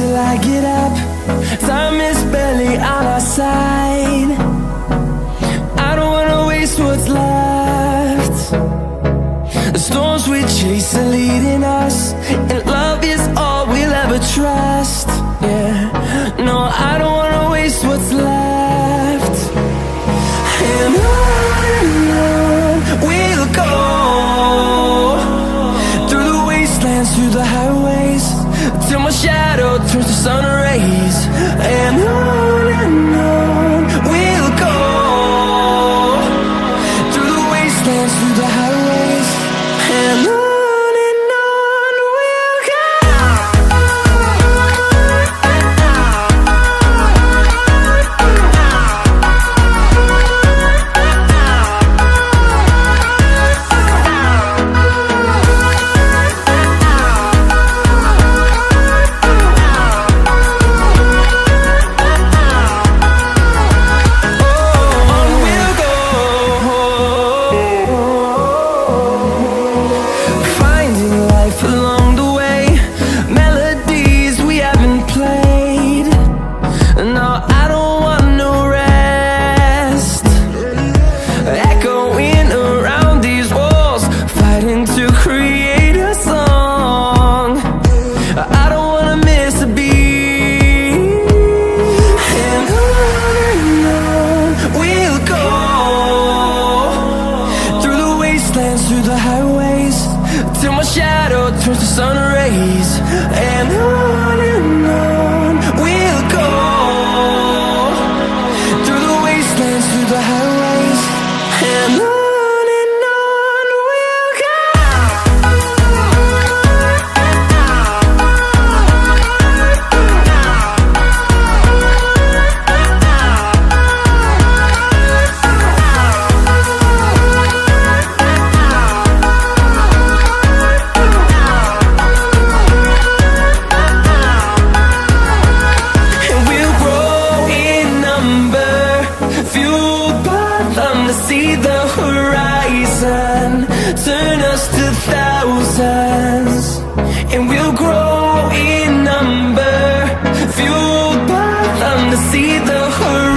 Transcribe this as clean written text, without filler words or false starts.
till I get up. Time is barely on our side. I don't wanna waste what's left. The storms we chase are leading us, and love is all we'll ever trust. Yeah, no, I don't wanna waste what's left. And on we'll go, through the wastelands, through the highways, till my shadow turns to sun rays. And on we'll go, through the wastelands, through the highways, and on we'll go. Through the highways, till my shadow turns to sun rays. And on we'll go, through the wastelands, through the highways, and on we'll go. See the horizon, turn us to thousands, and we'll grow in number, fueled by them to see the horizon.